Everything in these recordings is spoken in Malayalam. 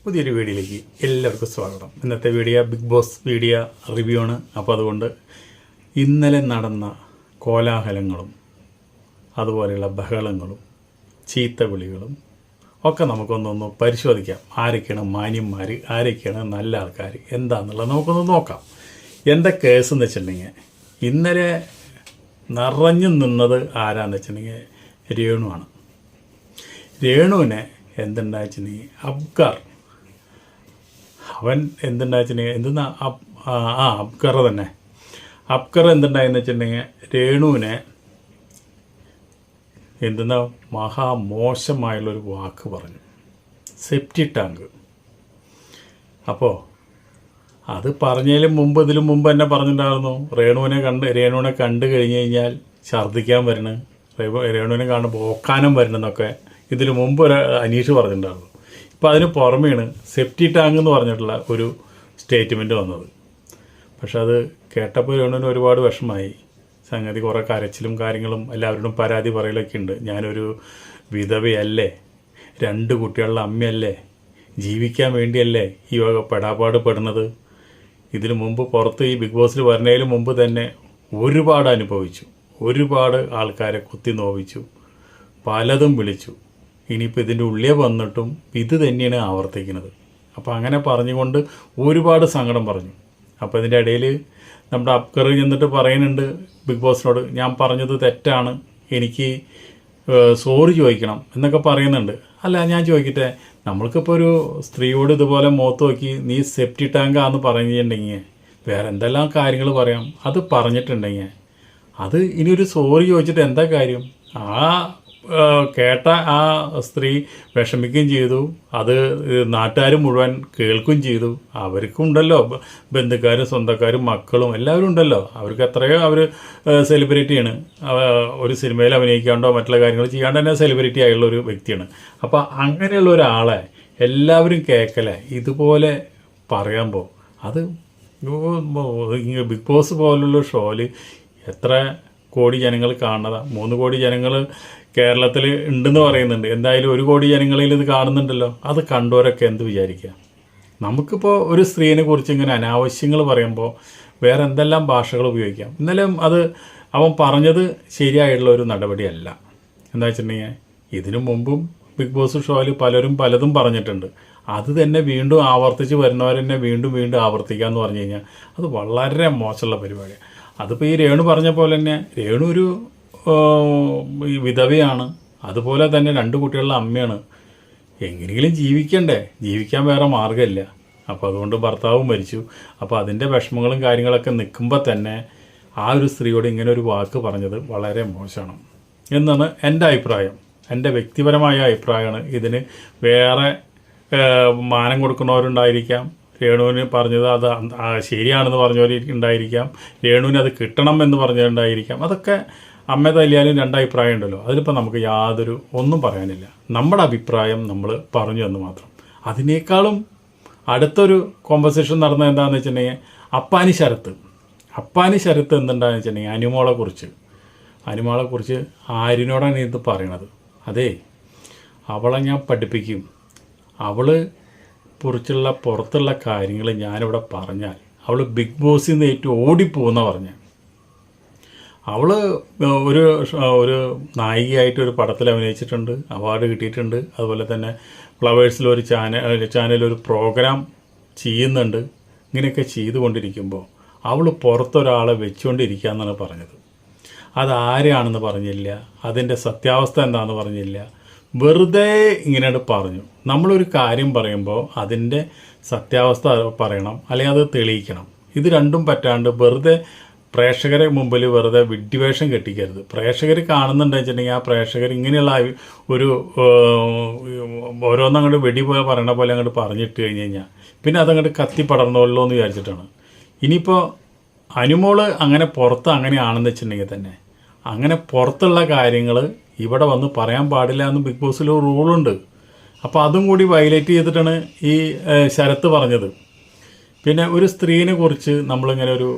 പുതിയൊരു വീഡിയോയിലേക്ക് എല്ലാവർക്കും സ്വാഗതം. ഇന്നത്തെ video Bigg Boss video review ആണ്. അപ്പോൾ അതുകൊണ്ട് ഇന്നലെ നടന്ന കോലാഹലങ്ങളും അതുപോലെയുള്ള ബഹളങ്ങളും ചീത്തവിളികളും ഒക്കെ നമുക്കൊന്നൊന്ന് പരിശോധിക്കാം. ആരൊക്കെയാണ് മാന്യന്മാർ, ആരൊക്കെയാണ് നല്ല ആൾക്കാർ, എന്താണെന്നുള്ളത് നമുക്കൊന്ന് നോക്കാം. എന്താ കേസ് എന്ന് വെച്ചിട്ടുണ്ടെങ്കിൽ ഇന്നലെ നിറഞ്ഞു നിന്നത് ആരാന്ന് വെച്ചിട്ടുണ്ടെങ്കിൽ രേണുവാണ്. രേണുവിനെ എന്തുണ്ടായിട്ടുണ്ടെങ്കിൽ അബ്കാർ അവൻ എന്തുണ്ടായിട്ടുണ്ടെങ്കിൽ എന്തെന്നാ അബ്കർ തന്നെ അബ്കർ എന്തുണ്ടായെന്ന് വെച്ചിട്ടുണ്ടെങ്കിൽ രേണുവിനെ എന്തെന്നാ മഹാമോശമായുള്ളൊരു വാക്ക് പറഞ്ഞു, സെപ്റ്റി ടാങ്ക്. അപ്പോൾ അത് പറഞ്ഞതിലും മുമ്പ് ഇതിലും മുമ്പ് എന്നെ പറഞ്ഞിട്ടുണ്ടായിരുന്നു രേണുവിനെ കണ്ടു കഴിഞ്ഞ് കഴിഞ്ഞാൽ ഛർദ്ദിക്കാൻ വരണം, രേണുവിനെ കാണുമ്പോൾ ഓക്കാനം വരണമെന്നൊക്കെ ഇതിനു മുമ്പ് ഒരു അനീഷ് പറഞ്ഞിട്ടുണ്ടായിരുന്നു. ഇപ്പോൾ അതിന് പുറമെയാണ് സെപ്റ്റി ടാങ്ക് എന്ന് പറഞ്ഞിട്ടുള്ള ഒരു സ്റ്റേറ്റ്മെൻറ്റ് വന്നത്. പക്ഷെ അത് കേട്ടപ്പോൾ രേണുവിന് ഒരുപാട് വിഷമമായി. സംഗതി കുറേ കരച്ചിലും കാര്യങ്ങളും എല്ലാവരോടും പരാതി പറയലൊക്കെ ഉണ്ട്. ഞാനൊരു വിധവയല്ലേ, 2 കുട്ടികളുടെ അമ്മയല്ലേ, ജീവിക്കാൻ വേണ്ടിയല്ലേ ഈ വക പെടാപ്പാട് പെടുന്നത്. ഇതിനു മുമ്പ് പുറത്ത് ഈ ബിഗ് ബോസിൽ വരുന്നതിന് മുമ്പ് തന്നെ ഒരുപാട് അനുഭവിച്ചു, ഒരുപാട് ആൾക്കാരെ കുത്തി നോവിച്ചു, പലതും വിളിച്ചു. ഇനിയിപ്പോൾ ഇതിൻ്റെ ഉള്ളിൽ വന്നിട്ടും ഇത് തന്നെയാണ് ആവർത്തിക്കുന്നത്. അപ്പോൾ അങ്ങനെ പറഞ്ഞുകൊണ്ട് ഒരുപാട് സങ്കടം പറഞ്ഞു. അപ്പോൾ ഇതിൻ്റെ ഇടയിൽ നമ്മുടെ അബ്കർ ചെന്നിട്ട് പറയുന്നുണ്ട് ബിഗ് ബോസിനോട്, ഞാൻ പറഞ്ഞത് തെറ്റാണ്, എനിക്ക് സോറി ചോദിക്കണം എന്നൊക്കെ പറയുന്നുണ്ട്. അല്ല, ഞാൻ ചോദിക്കട്ടെ, നമ്മൾക്കിപ്പോൾ ഒരു സ്ത്രീയോട് ഇതുപോലെ മുഖത്ത് നോക്കി നീ സെപ്റ്റി ടാങ്കാന്ന് പറഞ്ഞിട്ടുണ്ടെങ്കിൽ വേറെ എന്തെല്ലാം കാര്യങ്ങൾ പറയാം. അത് പറഞ്ഞിട്ടുണ്ടെങ്കിൽ അത് ഇനി ഒരു സോറി ചോദിച്ചിട്ട് എന്താ കാര്യം? കേട്ട ആ സ്ത്രീ വിഷമിക്കുകയും ചെയ്തു, അത് നാട്ടുകാർ മുഴുവൻ കേൾക്കുകയും ചെയ്തു. അവർക്കും ഉണ്ടല്ലോ ബന്ധുക്കാരും സ്വന്തക്കാരും മക്കളും എല്ലാവരും ഉണ്ടല്ലോ. അവർക്ക് എത്രയോ അവർ സെലിബ്രിറ്റിയാണ്. ഒരു സിനിമയിൽ അഭിനയിക്കാണ്ടോ മറ്റുള്ള കാര്യങ്ങൾ ചെയ്യാണ്ട് തന്നെ സെലിബ്രിറ്റി ആയുള്ള ഒരു വ്യക്തിയാണ്. അപ്പോൾ അങ്ങനെയുള്ള ഒരാളെ എല്ലാവരും കേൾക്കലേ ഇതുപോലെ പറയുമ്പോൾ അത് ബിഗ് ബോസ് പോലുള്ള ഷോയിൽ എത്ര കോടി ജനങ്ങൾ കാണുന്നതാണ്. 3 കോടി ജനങ്ങൾ കേരളത്തിൽ ഉണ്ടെന്ന് പറയുന്നുണ്ട്. എന്തായാലും 1 കോടി ജനങ്ങളിൽ ഇത് കാണുന്നുണ്ടല്ലോ. അത് കണ്ടവരൊക്കെ എന്ത് വിചാരിക്കുക? നമുക്കിപ്പോൾ ഒരു സ്ത്രീനെ കുറിച്ച് ഇങ്ങനെ അനാവശ്യങ്ങൾ പറയുമ്പോൾ വേറെ എന്തെല്ലാം ഭാഷകൾ ഉപയോഗിക്കാം. ഇന്നലെ അത് അവൻ പറഞ്ഞത് ശരിയായിട്ടുള്ള ഒരു നടപടിയല്ല. എന്താ വെച്ചിട്ടുണ്ടെങ്കിൽ ഇതിനു മുമ്പും ബിഗ് ബോസ് ഷോയിൽ പലരും പലതും പറഞ്ഞിട്ടുണ്ട്. അത് തന്നെ വീണ്ടും ആവർത്തിച്ച് വരുന്നവരെന്നെ വീണ്ടും വീണ്ടും ആവർത്തിക്കുക എന്ന് പറഞ്ഞു കഴിഞ്ഞാൽ അത് വളരെ മോശമുള്ള പരിപാടിയാണ്. അതിപ്പോൾ ഈ രേണു പറഞ്ഞ പോലെ തന്നെ രേണു ഒരു വിധവയാണ്, അതുപോലെ തന്നെ 2 കുട്ടികളുടെ അമ്മയാണ്. എങ്ങനെയെങ്കിലും ജീവിക്കണ്ടേ, ജീവിക്കാൻ വേറെ മാർഗ്ഗമില്ല. അപ്പോൾ അതുകൊണ്ട് ഭർത്താവും മരിച്ചു. അപ്പോൾ അതിൻ്റെ വിഷമങ്ങളും കാര്യങ്ങളൊക്കെ നിൽക്കുമ്പോൾ തന്നെ ആ ഒരു സ്ത്രീയോട് ഇങ്ങനെ ഒരു വാക്ക് പറഞ്ഞത് വളരെ മോശമാണ് എന്നാണ് എൻ്റെ അഭിപ്രായം. എൻ്റെ വ്യക്തിപരമായ അഭിപ്രായമാണ്. ഇതിന് വേറെ മാനം കൊടുക്കുന്നവരുണ്ടായിരിക്കാം, രേണുവിന് പറഞ്ഞത് അത് ശരിയാണെന്ന് പറഞ്ഞവരുണ്ടായിരിക്കാം, രേണുവിന് അത് കിട്ടണം എന്ന് പറഞ്ഞവരുണ്ടായിരിക്കാം. അതൊക്കെ അമ്മ തല്ലിയാലും 2 അഭിപ്രായം ഉണ്ടല്ലോ. അതിലിപ്പോൾ നമുക്ക് യാതൊരു ഒന്നും പറയാനില്ല. നമ്മുടെ അഭിപ്രായം നമ്മൾ പറഞ്ഞു എന്ന് മാത്രം. അതിനേക്കാളും അടുത്തൊരു കോമ്പസിഷൻ നടന്നത് എന്താണെന്ന് വെച്ചിട്ടുണ്ടെങ്കിൽ അപ്പാനി ശരത്ത് എന്തുണ്ടാന്ന് വെച്ചിട്ടുണ്ടെങ്കിൽ അനുമോളെക്കുറിച്ച് ആരിനോടാണ് ഇത് പറയണത്? അതെ, അവളെ ഞാൻ പഠിപ്പിക്കും, അവൾ കുറിച്ചുള്ള പുറത്തുള്ള കാര്യങ്ങൾ ഞാനിവിടെ പറഞ്ഞാൽ അവൾ ബിഗ് ബോസിൽ നിന്ന് ഏറ്റവും ഓടിപ്പോകുന്ന പറഞ്ഞ അവൾ ഒരു നായികയായിട്ട് ഒരു പടത്തിൽ അഭിനയിച്ചിട്ടുണ്ട്, അവാർഡ് കിട്ടിയിട്ടുണ്ട്. അതുപോലെ തന്നെ ഫ്ലവേഴ്സിലൊരു ചാനലൊരു പ്രോഗ്രാം ചെയ്യുന്നുണ്ട്. ഇങ്ങനെയൊക്കെ ചെയ്തുകൊണ്ടിരിക്കുമ്പോൾ അവൾ പുറത്തൊരാളെ വെച്ചുകൊണ്ടിരിക്കുക എന്നാണ് പറഞ്ഞത്. അതാരാണെന്ന് പറഞ്ഞില്ല, അതിൻ്റെ സത്യാവസ്ഥ എന്താണെന്ന് പറഞ്ഞില്ല, വെറുതെ ഇങ്ങനെയാണ് പറഞ്ഞു. നമ്മളൊരു കാര്യം പറയുമ്പോൾ അതിൻ്റെ സത്യാവസ്ഥ പറയണം, അല്ലെങ്കിൽ അത് തെളിയിക്കണം. ഇത് രണ്ടും പറ്റാണ്ട് വെറുതെ പ്രേക്ഷകരെ മുമ്പിൽ വെറുതെ വിഡ്ഢിവേഷം കെട്ടിക്കരുത്. പ്രേക്ഷകർ കാണുന്നുണ്ടെന്ന് വെച്ചിട്ടുണ്ടെങ്കിൽ ആ പ്രേക്ഷകർ ഇങ്ങനെയുള്ള ഒരു ഓരോന്നങ്ങോട്ട് വെടി പോലെ പറയണ പോലെ അങ്ങോട്ട് പറഞ്ഞിട്ട് കഴിഞ്ഞ് കഴിഞ്ഞാൽ പിന്നെ അതങ്ങോട്ട് കത്തിപ്പടർന്നല്ലോ എന്ന് വിചാരിച്ചിട്ടാണ്. ഇനിയിപ്പോൾ അനുമോള് അങ്ങനെ പുറത്ത് അങ്ങനെയാണെന്ന് വെച്ചിട്ടുണ്ടെങ്കിൽ തന്നെ അങ്ങനെ പുറത്തുള്ള കാര്യങ്ങൾ ഇവിടെ വന്ന് പറയാൻ പാടില്ല എന്ന് ബിഗ് ബോസിൽ ഒരു റൂളുണ്ട്. അപ്പോൾ അതും കൂടി വയലേറ്റ് ചെയ്തിട്ടാണ് ഈ ശരത്ത് പറഞ്ഞത്. പിന്നെ ഒരു സ്ത്രീനെ കുറിച്ച് നമ്മളിങ്ങനെ ഒരു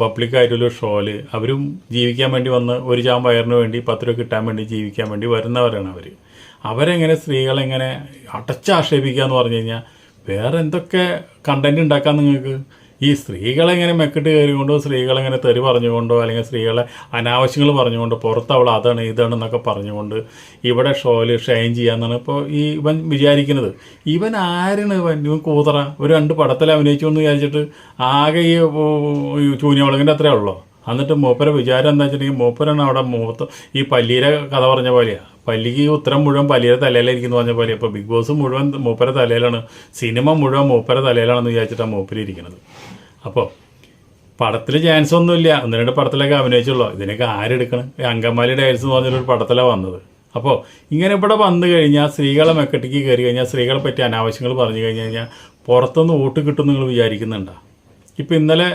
പബ്ലിക്കായിട്ടുള്ള ഷോയിൽ അവരും ജീവിക്കാൻ വേണ്ടി വന്ന് ഒരു ചാൻ വയറിന് വേണ്ടി 10 രൂപ കിട്ടാൻ വേണ്ടി ജീവിക്കാൻ വേണ്ടി വരുന്നവരാണ് അവരെങ്ങനെ സ്ത്രീകളെങ്ങനെ അടച്ചാക്ഷേപിക്കുക എന്ന് പറഞ്ഞു കഴിഞ്ഞാൽ വേറെ എന്തൊക്കെ കണ്ടൻറ് ഉണ്ടാക്കാൻ നിങ്ങൾക്ക്? ഈ സ്ത്രീകളെങ്ങനെ മെക്കിട്ട് കയറിക്കൊണ്ടോ, സ്ത്രീകളെങ്ങനെ തെറി പറഞ്ഞുകൊണ്ടോ, അല്ലെങ്കിൽ സ്ത്രീകളെ അനാവശ്യങ്ങൾ പറഞ്ഞുകൊണ്ടോ, പുറത്ത് അവൾ അതാണ് ഇതാണെന്നൊക്കെ പറഞ്ഞുകൊണ്ട് ഇവിടെ ഷോയിൽ ഷൈൻ ചെയ്യാമെന്നാണ് ഇപ്പോൾ ഇവൻ വിചാരിക്കുന്നത്. ഇവൻ ആരാണ്? ഇവൻ കൂതറ ഒരു 2 പടത്തിൽ അഭിനയിച്ചു എന്ന് വിചാരിച്ചിട്ട് ആകെ ഈ ചൂനിയവളകിൻ്റെ അത്രേ ഉള്ളൂ. എന്നിട്ട് മൂപ്പരെ വിചാരം എന്താ വെച്ചിട്ടുണ്ടെങ്കിൽ മൂപ്പരാണ് അവിടെ ഈ പല്ലിയുടെ കഥ പറഞ്ഞ പോലെയാണ്. പല്ലിക്ക് ഉത്തരം മുഴുവൻ പല്ലിയുടെ തലയിലായിരിക്കുന്നു പറഞ്ഞ പോലെ. ഇപ്പോൾ ബിഗ് ബോസ് മുഴുവൻ മൂപ്പര തലയിലാണ്, സിനിമ മുഴുവൻ മൂപ്പര തലയിലാണെന്ന് വിചാരിച്ചിട്ടാണ് മൂപ്പരിയിരിക്കുന്നത്. അപ്പോൾ പടത്തിൽ ചാൻസ് ഒന്നുമില്ല, 1-2 പടത്തിലൊക്കെ അഭിനയിച്ചുള്ളൂ. ഇതിനൊക്കെ ആരെടുക്കണം? അങ്കമാലി ഡയൽസ് എന്ന് പറഞ്ഞൊരു പടത്തിലാണ് വന്നത്. അപ്പോൾ ഇങ്ങനെ ഇവിടെ വന്നു കഴിഞ്ഞാൽ സ്ത്രീകളെ മെക്കട്ടിക്ക് കയറി കഴിഞ്ഞാൽ സ്ത്രീകളെ പറ്റി അനാവശ്യങ്ങൾ പറഞ്ഞു കഴിഞ്ഞാൽ പുറത്തുനിന്ന് വോട്ട് കിട്ടും നിങ്ങൾ വിചാരിക്കുന്നുണ്ടോ? ഇപ്പോൾ ഇന്നലെ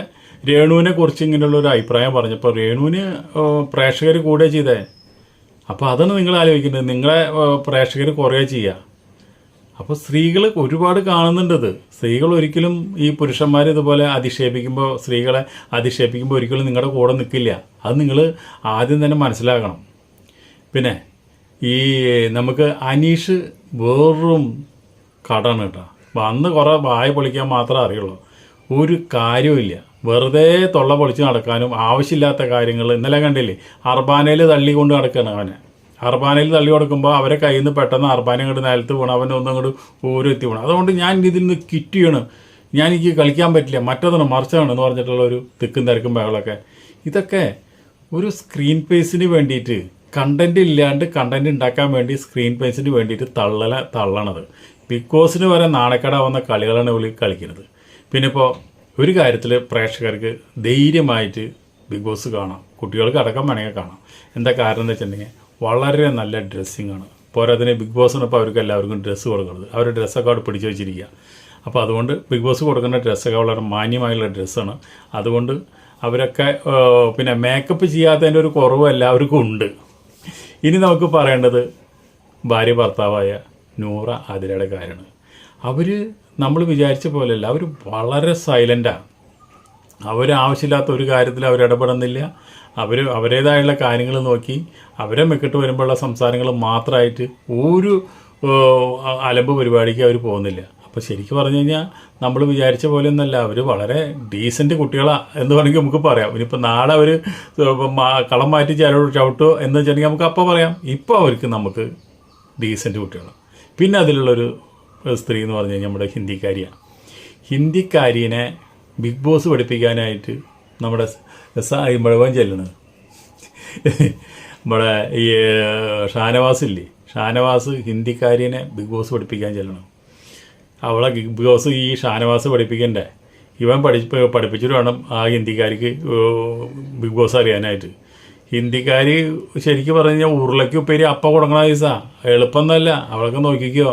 രേണുവിനെ കുറിച്ച് ഇങ്ങനെയുള്ളൊരു അഭിപ്രായം പറഞ്ഞപ്പോൾ രേണുവിന് പ്രേക്ഷകർ കൂടുക ചെയ്തേ. അപ്പോൾ അതാണ് നിങ്ങൾ ആലോചിക്കുന്നത്, നിങ്ങളെ പ്രേക്ഷകർ കുറേ ചെയ്യുക. അപ്പോൾ സ്ത്രീകൾ ഒരുപാട് കാണുന്നുണ്ടത്. സ്ത്രീകൾ ഒരിക്കലും ഈ പുരുഷന്മാർ ഇതുപോലെ അധിക്ഷേപിക്കുമ്പോൾ, സ്ത്രീകളെ അധിക്ഷേപിക്കുമ്പോൾ ഒരിക്കലും നിങ്ങളുടെ കൂടെ നിൽക്കില്ല. അത് നിങ്ങൾ ആദ്യം തന്നെ മനസ്സിലാക്കണം. പിന്നെ ഈ നമുക്ക് അനീഷ് വേറും കടാണ് കേട്ടോ. വന്ന് കുറേ വായ പൊളിക്കാൻ മാത്രമേ അറിയുള്ളൂ, ഒരു കാര്യമില്ല. വെറുതെ തൊള്ള പൊളിച്ച് നടക്കാനും ആവശ്യമില്ലാത്ത കാര്യങ്ങൾ. ഇന്നലെ കണ്ടില്ലേ, അർബാനയിൽ തള്ളി കൊണ്ട് നടക്കുകയാണ് അവനെ. അർബാനയിൽ തള്ളി കൊടുക്കുമ്പോൾ അവരെ കയ്യിൽ നിന്ന് പെട്ടെന്ന് അർബാന അങ്ങോട്ട് നിലത്ത് വീണം, അവൻ്റെ ഒന്നും അങ്ങോട്ട് ഊരെത്തി വീണം. അതുകൊണ്ട് ഞാൻ ഇതിൽ നിന്ന് കിറ്റ് ചെയ്യണം, ഞാൻ എനിക്ക് കളിക്കാൻ പറ്റില്ല, മറ്റതാണ് മറിച്ചാണ് എന്ന് പറഞ്ഞിട്ടുള്ള ഒരു തിക്കും തിരക്കും ബഹളമൊക്കെ. ഇതൊക്കെ ഒരു സ്ക്രീൻ പേസിന് വേണ്ടിയിട്ട്, കണ്ടൻറ് ഇല്ലാണ്ട് കണ്ടൻറ് ഉണ്ടാക്കാൻ വേണ്ടി സ്ക്രീൻ പേസിന് വേണ്ടിയിട്ട് തള്ളണത്. ബിഗ് ബോസിന് വരെ നാണക്കേടാവുന്ന കളികളാണ് ഇവർ കളിക്കുന്നത്. പിന്നെ ഇപ്പോൾ ഒരു കാര്യത്തിൽ പ്രേക്ഷകർക്ക് ധൈര്യമായിട്ട് ബിഗ് ബോസ് കാണാം, കുട്ടികൾക്ക് അടക്കം വേണമെങ്കിൽ കാണാം. എന്താ കാരണം എന്ന് വെച്ചിട്ടുണ്ടെങ്കിൽ വളരെ നല്ല ഡ്രസ്സിങ്ങാണ്. പോരാതിന് ബിഗ് ബോസിനപ്പോൾ അവർക്ക് എല്ലാവർക്കും ഡ്രസ്സ് കൊടുക്കുന്നത്, അവരുടെ ഡ്രസ്സൊക്കെ അവിടെ പിടിച്ചു വെച്ചിരിക്കുക. അപ്പോൾ അതുകൊണ്ട് ബിഗ് ബോസ് കൊടുക്കുന്ന ഡ്രസ്സൊക്കെ വളരെ മാന്യമായുള്ള ഡ്രസ്സാണ്. അതുകൊണ്ട് അവരൊക്കെ പിന്നെ മേക്കപ്പ് ചെയ്യാത്തതിൻ്റെ ഒരു കുറവ് എല്ലാവർക്കും ഉണ്ട്. ഇനി നമുക്ക് പറയേണ്ടത് ഭാര്യ ഭർത്താവായ നൂറ ആതിരയുടെ കാര്യമാണ്. അവർ നമ്മൾ വിചാരിച്ച പോലെയല്ല, അവർ വളരെ സൈലൻ്റാണ്. ആവശ്യമില്ലാത്ത ഒരു കാര്യത്തിൽ അവരിടപെടുന്നില്ല. അവരുടേതായുള്ള കാര്യങ്ങൾ നോക്കി അവരെ മെക്കിട്ട് വരുമ്പോഴുള്ള സംസാരങ്ങൾ മാത്രമായിട്ട് ഒരു അലമ്പ് പരിപാടിക്ക് അവർ പോകുന്നില്ല. അപ്പോൾ ശരിക്കും പറഞ്ഞു കഴിഞ്ഞാൽ നമ്മൾ വിചാരിച്ച പോലെയൊന്നുമല്ല, അവർ വളരെ ഡീസൻറ്റ് കുട്ടികളാണ് എന്ന് വേണമെങ്കിൽ നമുക്ക് പറയാം. ഇനിയിപ്പോൾ നാളെ അവർ കളം മാറ്റി ചവിട്ടോ എന്ന് വെച്ചിട്ടുണ്ടെങ്കിൽ നമുക്ക് അപ്പോൾ പറയാം. ഇപ്പോൾ അവർക്ക് നമുക്ക് ഡീസൻറ്റ് കുട്ടികളാണ്. പിന്നെ അതിലുള്ളൊരു സ്ത്രീ എന്ന് പറഞ്ഞു കഴിഞ്ഞാൽ നമ്മുടെ ഹിന്ദിക്കാരിയാണ്. ഹിന്ദിക്കാരിനെ ബിഗ് ബോസ് പഠിപ്പിക്കാനായിട്ട് നമ്മുടെ മുഴുവൻ ചെല്ലണത് നമ്മുടെ ഈ ഷാനവാസ് ഹിന്ദിക്കാരിനെ ബിഗ് ബോസ് പഠിപ്പിക്കാൻ ചെല്ലണം. അവളെ ബിഗ് ബോസ് ഈ ഷാനവാസ് പഠിപ്പിക്കണ്ടേ? ഇവൻ പഠിപ്പിച്ചിട്ട് വേണം ആ ഹിന്ദിക്കാരിക്ക് ബിഗ് ബോസ് അറിയാനായിട്ട്. ഹിന്ദിക്കാരി ശരിക്കും പറഞ്ഞു കഴിഞ്ഞാൽ ഉരുളയ്ക്ക് ഉപ്പേരി അപ്പം കൊടുക്കണ പൈസ എളുപ്പമൊന്നുമല്ല. അവളൊക്കെ നോക്കിക്കോ,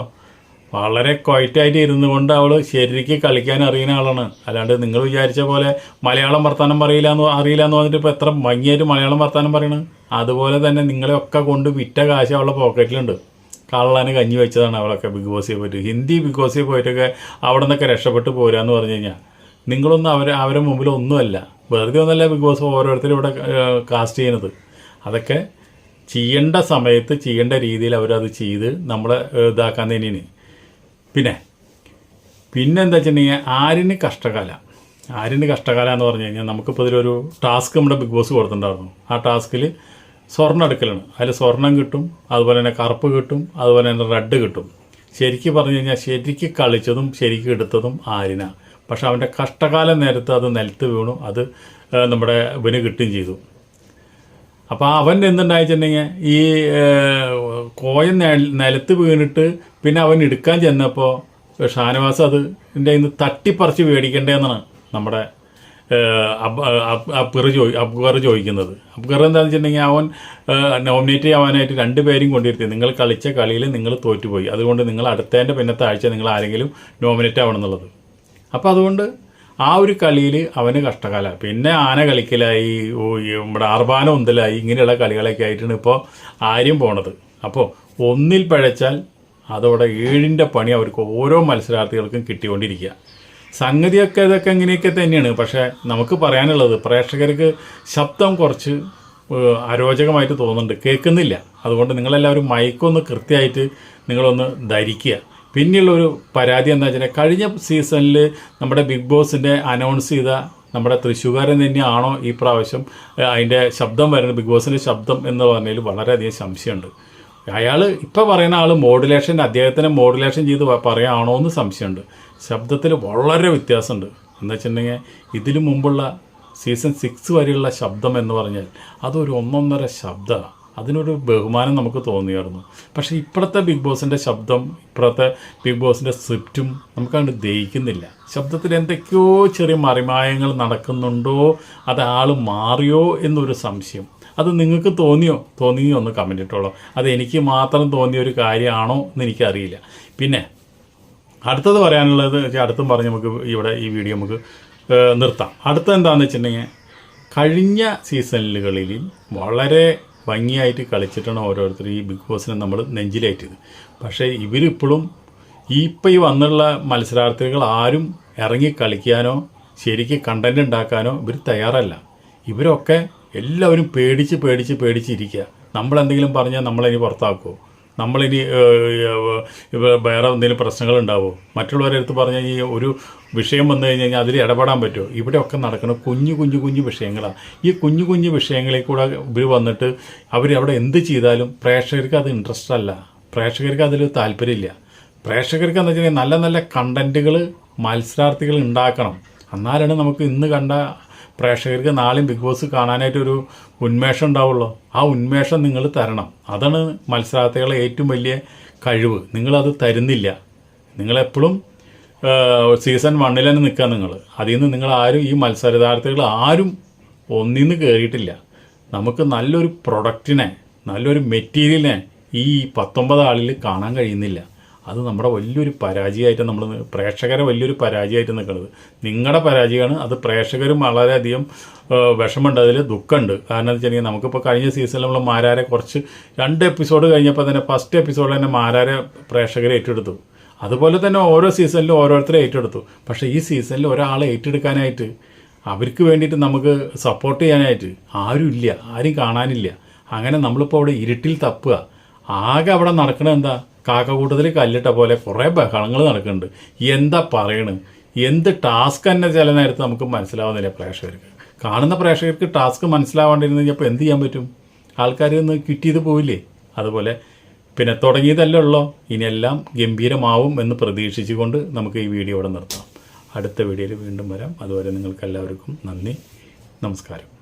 വളരെ ക്വയറ്റായിട്ട് ഇരുന്നു കൊണ്ട് അവൾ ശരിക്ക് കളിക്കാൻ അറിയുന്ന ആളാണ്. അല്ലാണ്ട് നിങ്ങൾ വിചാരിച്ച പോലെ മലയാളം വർത്താനം അറിയില്ല എന്ന് പറഞ്ഞിട്ട് ഇപ്പോൾ എത്ര ഭംഗിയായിട്ട് മലയാളം വർത്താനം പറയണം. അതുപോലെ തന്നെ നിങ്ങളെയൊക്കെ കൊണ്ട് വിറ്റ കാശ് അവളുടെ പോക്കറ്റിലുണ്ട്. കള്ളന് കഞ്ഞി വെച്ചതാണ് അവളൊക്കെ ബിഗ് ബോസിൽ പോയിട്ട്. ഹിന്ദി ബിഗ് ബോസിൽ പോയിട്ടൊക്കെ അവിടെ നിന്നൊക്കെ രക്ഷപ്പെട്ട് പോരാന്ന് പറഞ്ഞു കഴിഞ്ഞാൽ നിങ്ങളൊന്നും അവരെ മുമ്പിൽ ഒന്നുമല്ല, വെറുതെ ഒന്നുമല്ല ബിഗ് ബോസ് ഓരോരുത്തരും ഇവിടെ കാസ്റ്റ് ചെയ്യുന്നത്. അതൊക്കെ ചെയ്യേണ്ട സമയത്ത് ചെയ്യേണ്ട രീതിയിൽ അവരത് ചെയ്ത് നമ്മളെ ഇതാക്കാൻ തന്നെയാണ്. പിന്നെ എന്താ വെച്ചിട്ടുണ്ടെങ്കിൽ ആര്യന് കഷ്ടകാലം എന്ന് പറഞ്ഞു കഴിഞ്ഞാൽ നമുക്കിപ്പോൾ ഇതിലൊരു ടാസ്ക് നമ്മുടെ ബിഗ് ബോസ് കൊടുത്തിട്ടുണ്ടായിരുന്നു. ആ ടാസ്കിൽ സ്വർണ്ണം എടുക്കലാണ്. അതിൽ സ്വർണം കിട്ടും, അതുപോലെ തന്നെ കറുപ്പ് കിട്ടും, അതുപോലെ തന്നെ റെഡ് കിട്ടും. ശരിക്കും പറഞ്ഞു കഴിഞ്ഞാൽ ശരിക്ക് കളിച്ചതും ശരിക്കും എടുത്തതും ആര്യനാണ്. പക്ഷെ അവൻ്റെ കഷ്ടകാലം നേരത്ത് അത് നിലത്ത് വീണു, അത് നമ്മുടെ ഇവന് കിട്ടുകയും ചെയ്തു. അപ്പോൾ അവൻ എന്തുണ്ടായിട്ടുണ്ടെങ്കിൽ ഈ കോയം നിലത്ത് വീണിട്ട് പിന്നെ അവൻ എടുക്കാൻ ചെന്നപ്പോൾ ഷാനവാസ് അതിൻ്റെ ഇന്ന് തട്ടിപ്പറിച്ച് മേടിക്കേണ്ടതെന്നാണ് നമ്മുടെ അബ്ഗർ ചോദിക്കുന്നത്. അബ്ഗർ എന്താണെന്ന് വെച്ചിട്ടുണ്ടെങ്കിൽ അവൻ നോമിനേറ്റ് ചെയ്യാനായിട്ട് 2 പേരും കൊണ്ടിരുത്തി. നിങ്ങൾ കളിച്ച കളിയിൽ നിങ്ങൾ തോറ്റുപോയി, അതുകൊണ്ട് നിങ്ങൾ അടുത്തതിൻ്റെ പിന്നത്തെ ആഴ്ച നിങ്ങൾ ആരെങ്കിലും നോമിനേറ്റ് ആവണം എന്നുള്ളത്. അപ്പോൾ അതുകൊണ്ട് ആ ഒരു കളിയിൽ അവന് കഷ്ടകാലം. പിന്നെ ആന കളിക്കലായി, നമ്മുടെ അർബാന ഉന്തലായി, ഇങ്ങനെയുള്ള കളികളൊക്കെ ആയിട്ടാണ് ഇപ്പോൾ ആര്യം പോണത്. അപ്പോൾ ഒന്നിൽ പഴച്ചാൽ അതോടെ 7ൻ്റെ പണി അവർക്ക് ഓരോ മത്സരാർത്ഥികൾക്കും കിട്ടിക്കൊണ്ടിരിക്കുക. സംഗതിയൊക്കെ ഇതൊക്കെ ഇങ്ങനെയൊക്കെ തന്നെയാണ്. പക്ഷേ നമുക്ക് പറയാനുള്ളത്, പ്രേക്ഷകർക്ക് ശബ്ദം കുറച്ച് അരോചകമായിട്ട് തോന്നുന്നുണ്ട്, കേൾക്കുന്നില്ല. അതുകൊണ്ട് നിങ്ങളെല്ലാവരും മൈക്കൊന്ന് കൃത്യമായിട്ട് നിങ്ങളൊന്ന് ധരിക്കുക. പിന്നെയുള്ളൊരു പരാതി എന്താ വെച്ചാൽ കഴിഞ്ഞ സീസണിൽ നമ്മുടെ ബിഗ് ബോസിൻ്റെ അനൗൺസ് ചെയ്ത നമ്മുടെ തൃശ്ശൂർകാരൻ തന്നെയാണോ ഈ പ്രാവശ്യം അതിൻ്റെ ശബ്ദം വരുന്നത്, ബിഗ് ബോസിൻ്റെ ശബ്ദം എന്ന് പറഞ്ഞതിൽ വളരെയധികം സംശയമുണ്ട്. അയാൾ ഇപ്പോൾ പറയുന്ന ആൾ അദ്ദേഹത്തിനെ മോഡുലേഷൻ ചെയ്ത് പറയുകയാണോ എന്ന് സംശയമുണ്ട്. ശബ്ദത്തിൽ വളരെ വ്യത്യാസമുണ്ട്. എന്ന് വെച്ചിട്ടുണ്ടെങ്കിൽ ഇതിനു മുമ്പുള്ള സീസൺ 6 വരെയുള്ള ശബ്ദം എന്ന് പറഞ്ഞാൽ അതൊരു ഒന്നൊന്നര ശബ്ദമാണ്. അതിനൊരു ബഹുമാനം നമുക്ക് തോന്നിയായിരുന്നു. പക്ഷേ ഇപ്പോഴത്തെ ബിഗ് ബോസിൻ്റെ ശബ്ദം, ഇപ്പോഴത്തെ ബിഗ് ബോസിൻ്റെ സ്ക്രിപ്റ്റും നമുക്കങ്ങോട്ട് ദഹിക്കുന്നില്ല. ശബ്ദത്തിൽ എന്തൊക്കെയോ ചെറിയ മറിമായങ്ങൾ നടക്കുന്നുണ്ടോ, അത് ആൾ മാറിയോ എന്നൊരു സംശയം. അത് നിങ്ങൾക്ക് തോന്നിയോ ഒന്ന് കമൻറ്റ് ഇട്ടോളൂ. അത് എനിക്ക് മാത്രം തോന്നിയ ഒരു കാര്യമാണോ എന്ന് എനിക്കറിയില്ല. പിന്നെ അടുത്തത് പറയാനുള്ളത് അടുത്തും പറഞ്ഞ് നമുക്ക് ഇവിടെ ഈ വീഡിയോ നമുക്ക് നിർത്താം. അടുത്തത് എന്താണെന്ന് വെച്ചിട്ടുണ്ടെങ്കിൽ കഴിഞ്ഞ സീസണുകളിൽ വളരെ ഭംഗിയായിട്ട് കളിച്ചിട്ടാണ് ഓരോരുത്തർ ഈ ബിഗ് ബോസിനെ നമ്മൾ നെഞ്ചിലേറ്റത്. പക്ഷേ ഇവരിപ്പോഴും ഈ വന്നുള്ള മത്സരാർത്ഥികൾ ആരും ഇറങ്ങി കളിക്കാനോ ശരിക്ക് കണ്ടൻറ് ഉണ്ടാക്കാനോ ഇവർ തയ്യാറല്ല. ഇവരൊക്കെ എല്ലാവരും പേടിച്ചിരിക്കുക. നമ്മളെന്തെങ്കിലും പറഞ്ഞാൽ നമ്മളിനി പുറത്താക്കുമോ, നമ്മളിനി വേറെ എന്തെങ്കിലും പ്രശ്നങ്ങളുണ്ടാവുമോ, മറ്റുള്ളവരെ അടുത്ത് പറഞ്ഞാൽ ഈ ഒരു വിഷയം വന്നു കഴിഞ്ഞാൽ അതിൽ ഇടപെടാൻ പറ്റുമോ? ഇവിടെയൊക്കെ നടക്കുന്ന കുഞ്ഞു വിഷയങ്ങളാണ്. ഈ കുഞ്ഞു വിഷയങ്ങളിൽ കൂടെ ഇവർ വന്നിട്ട് അവരവിടെ എന്ത് ചെയ്താലും പ്രേക്ഷകർക്ക് അത് ഇൻട്രസ്റ്റ് അല്ല, പ്രേക്ഷകർക്ക് അതിൽ താല്പര്യമില്ല. പ്രേക്ഷകർക്ക് എന്ന് വെച്ചിട്ടുണ്ടെങ്കിൽ നല്ല നല്ല കണ്ടൻറ്റുകൾ മത്സരാർത്ഥികൾ ഉണ്ടാക്കണം. എന്നാലാണ് നമുക്ക് ഇന്ന് കണ്ട പ്രേക്ഷകർക്ക് നാളെയും ബിഗ് ബോസ് കാണാനായിട്ടൊരു ഉന്മേഷം ഉണ്ടാവുള്ളൂ. ആ ഉന്മേഷം നിങ്ങൾ തരണം. അതാണ് മത്സരാർത്ഥികളെ ഏറ്റവും വലിയ കഴിവ്. നിങ്ങളത് തരുന്നില്ല. നിങ്ങളെപ്പോഴും സീസൺ 1 തന്നെ നിൽക്കുക. അതിൽ നിന്ന് നിങ്ങൾ ആരും ഈ മത്സരാർത്ഥികൾ ആരും ഒന്നിന്ന് കയറിയിട്ടില്ല. നമുക്ക് നല്ലൊരു പ്രൊഡക്റ്റിനെ, നല്ലൊരു മെറ്റീരിയലിനെ ഈ 19 ആളിൽ കാണാൻ കഴിയുന്നില്ല. അത് നമ്മുടെ വലിയൊരു പരാജയമായിട്ട് നമ്മൾ പ്രേക്ഷകരെ വലിയൊരു പരാജയമായിട്ട് നിൽക്കുന്നത്. നിങ്ങളുടെ പരാജയമാണ് അത്. പ്രേക്ഷകരും വളരെയധികം വിഷമമുണ്ട്, അതിൽ ദുഃഖമുണ്ട്. കാരണം എന്ന് വെച്ചിട്ടുണ്ടെങ്കിൽ നമുക്കിപ്പോൾ കഴിഞ്ഞ സീസണിൽ നമ്മൾ മാരാരെ കുറച്ച് 2 എപ്പിസോഡ് കഴിഞ്ഞപ്പോൾ തന്നെ ഫസ്റ്റ് എപ്പിസോഡിൽ തന്നെ മാരാരെ പ്രേക്ഷകരെ ഏറ്റെടുത്തു. അതുപോലെ തന്നെ ഓരോ സീസണിലും ഓരോരുത്തരെ ഏറ്റെടുത്തു. പക്ഷേ ഈ സീസണിൽ ഒരാളെ ഏറ്റെടുക്കാനായിട്ട് അവർക്ക് വേണ്ടിയിട്ട് നമുക്ക് സപ്പോർട്ട് ചെയ്യാനായിട്ട് ആരുമില്ല, ആരും കാണാനില്ല. അങ്ങനെ നമ്മളിപ്പോൾ അവിടെ ഇരുട്ടിൽ തപ്പുക. ആകെ അവിടെ നടക്കണത് എന്താ, കാക്കക്കൂട്ടത്തിൽ കല്ലിട്ട പോലെ കുറേ ബഹളങ്ങൾ നടക്കുന്നുണ്ട്. എന്താ പറയണ്, എന്ത് ടാസ്ക് തന്നെ ചില നേരത്ത് നമുക്ക് മനസ്സിലാവുന്നില്ല പ്രേക്ഷകർക്ക്. കാണുന്ന പ്രേക്ഷകർക്ക് ടാസ്ക് മനസ്സിലാവാണ്ടിരുന്നു കഴിഞ്ഞപ്പോൾ എന്ത് ചെയ്യാൻ പറ്റും? ആൾക്കാർ ഒന്ന് ക്വിറ്റ് ചെയ്ത് പോയില്ലേ? അതുപോലെ പിന്നെ തുടങ്ങിയതല്ലേ ഉള്ളോ, ഇനിയെല്ലാം ഗംഭീരമാവും എന്ന് പ്രതീക്ഷിച്ചുകൊണ്ട് നമുക്ക് ഈ വീഡിയോ ഇവിടെ നിർത്താം. അടുത്ത വീഡിയോയിൽ വീണ്ടും വരാം. അതുവരെ നിങ്ങൾക്ക് എല്ലാവർക്കും നന്ദി, നമസ്കാരം.